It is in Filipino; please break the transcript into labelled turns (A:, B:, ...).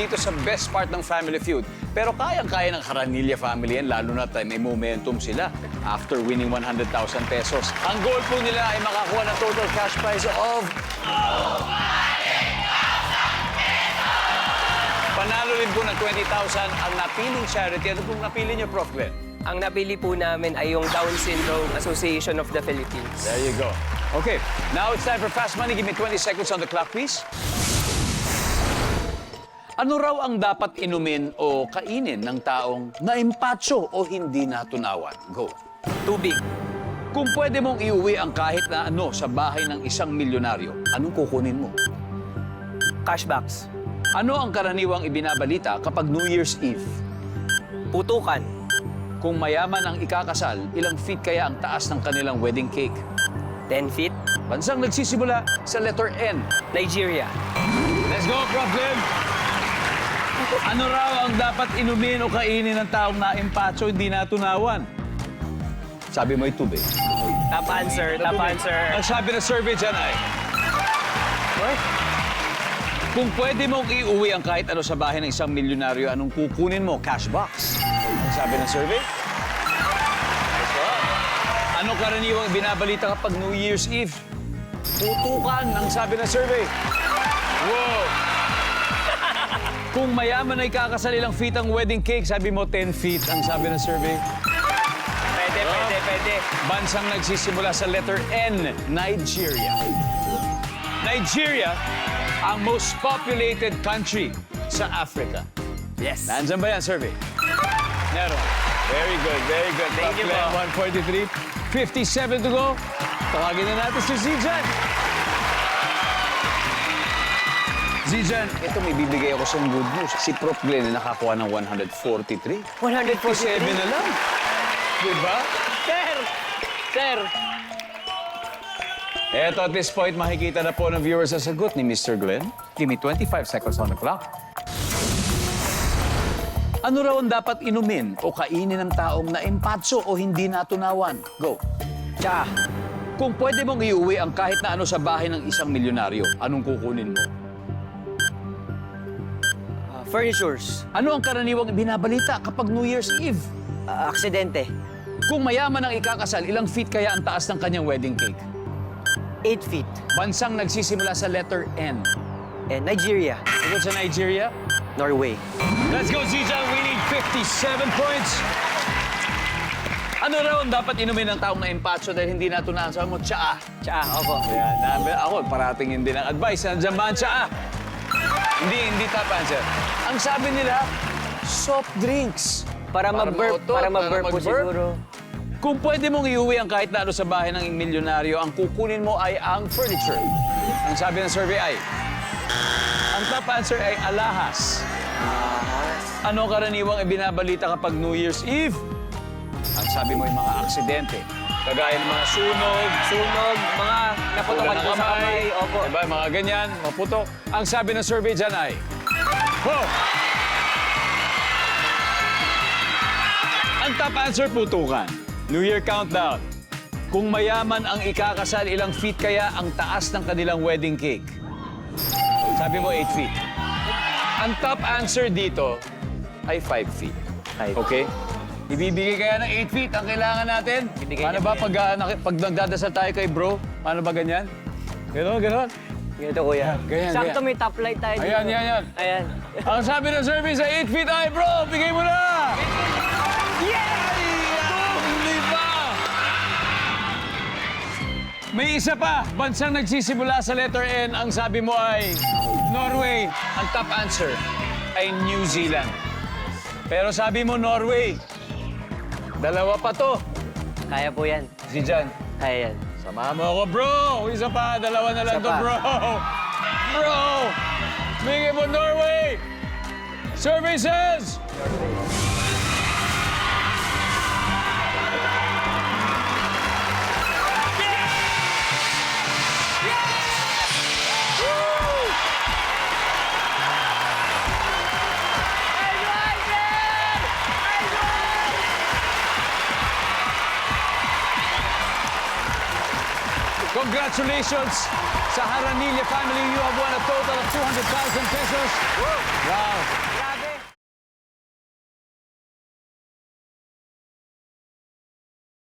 A: dito sa best part ng Family Feud. Pero kayang-kaya ng Haranilla family yan, lalo na may momentum sila after winning 100,000 pesos. Ang goal po nila ay makakuha ng total cash prize of... Panalo rin po ng 20,000 ang napiling charity. Ano pong napili niyo, Prof. Glenn?
B: Ang napili po namin ay yung Down Syndrome Association of the Philippines.
A: There you go. Okay, now it's time for Fast Money. Give me 20 seconds on the clock, please. Ano raw ang dapat inumin o kainin ng taong naimpatso o hindi natunawan? Go.
B: Tubig.
A: Kung pwede mong iuwi ang kahit na ano sa bahay ng isang milyonaryo, anong kukunin mo?
B: Cashbacks.
A: Ano ang karaniwang ibinabalita kapag New Year's Eve?
B: Putukan.
A: Kung mayaman ang ikakasal, ilang feet kaya ang taas ng kanilang wedding cake?
B: 10 feet.
A: Bansang nagsisimula sa letter N.
B: Nigeria.
A: Let's go, Prof. Glenn! Ano raw ang dapat inumin o kainin ng taong naimpatso hindi natunawan? Sabi mo ay tubig.
B: Top answer, top answer.
A: Ang sabi ng survey dyan ay... What? Kung pwede mong iuwi ang kahit ano sa bahay ng isang milyonaryo, anong kukunin mo? Cash box. Ang sabi ng survey? Nice one. Ano karaniwang binabalita kapag New Year's Eve? Tutukan, ang sabi ng survey. Wow! Kung mayaman ay kakasal, ilang feet ang wedding cake, sabi mo 10 feet, ang sabi ng survey.
B: Pwede.
A: Bansang nagsisimula sa letter N, Nigeria. Nigeria, ang most populated country sa Africa.
B: Yes.
A: Nandyan ba yan, survey? Meron. Very good, very good.
B: Thank you,
A: Top
B: po.
A: 143. 57 to go. Tawagin na natin si Zijan. Zijan, ito may bibigay ako sa good news. Si Prof. Glenn na nakakuha ng 143. 57 na lang. Diba?
B: Sir!
A: Eto, at this point, makikita na po ng viewers sa sagot ni Mr. Glenn. Give me 25 seconds on the clock. Ano raw ang dapat inumin o kainin ng taong naimpatso o hindi natunawan? Go.
B: Tsa.
A: Kung pwede mong iuwi ang kahit na ano sa bahay ng isang milyonaryo, anong kukunin mo?
B: Furnitures.
A: Ano ang karaniwang binabalita kapag New Year's Eve?
B: Aksidente.
A: Kung mayaman ang ikakasal, ilang feet kaya ang taas ng kanyang wedding cake?
B: 8 feet.
A: Bansang nagsisimula sa letter N.
B: And Nigeria.
A: Sagot sa Nigeria?
B: Norway.
A: Let's go, Zijan! We need 57 points! Ano raw ang dapat inumin ng taong naimpatso dahil hindi natunahan? Sabi mo, tsaa.
B: Tsa, opo.
A: Yan, ako, parating hindi ng advice. Nandiyan ba ang tsaa? Hindi top answer. Ang sabi nila, soft drinks.
B: Para mag-burp.
A: mautot,
B: Para mag-burp po
A: mag-burp.
B: siguro.
A: Kung pwede mong iuwi ang kahit na ano sa bahay ng milyonaryo, ang kukunin mo ay ang furniture. Ang sabi ng survey ay, ang top answer ay alahas. Ano karaniwang ibinabalita kapag New Year's Eve? Ang sabi mo ay mga aksidente. Kagaya ng mga sunog,
B: Mga naputokan
A: ng
B: po sa kamay. Opo.
A: Diba, mga ganyan, maputok. Ang sabi ng survey dyan ay, ang top answer, putukan. New Year countdown. Kung mayaman ang ikakasal, ilang feet kaya ang taas ng kanilang wedding cake? Sabi mo 8 feet. Ang top answer dito ay 5 feet. Okay? Ibibigay kaya ng 8 feet ang kailangan natin? Paano ba pag nagdadasal tayo kay bro? Paano ba ganyan? Ganon.
B: Ganito, kuya.
A: Ganyan.
B: Sakto may top light tayo dito.
A: Ayan.
B: Ayan.
A: Ang sabi ng survey sa 8 feet ay, bro, bigay mo na! Hindi pa! May isa pa. Bansang nagsisimula sa letter N, ang sabi mo ay Norway. Ang top answer ay New Zealand. Pero sabi mo Norway. Dalawa pa to.
B: Kaya po yan.
A: Si Jan.
B: Kaya yan.
A: Samahan mo ako, bro! Isa pa, dalawa na lang
B: Isa
A: to,
B: pa.
A: bro! Bro! Bigay mo Norway! Survey says... Congratulations sa Haranilla family. You have won a total of 200,000 pesos. pesos. Wow.
B: Grabe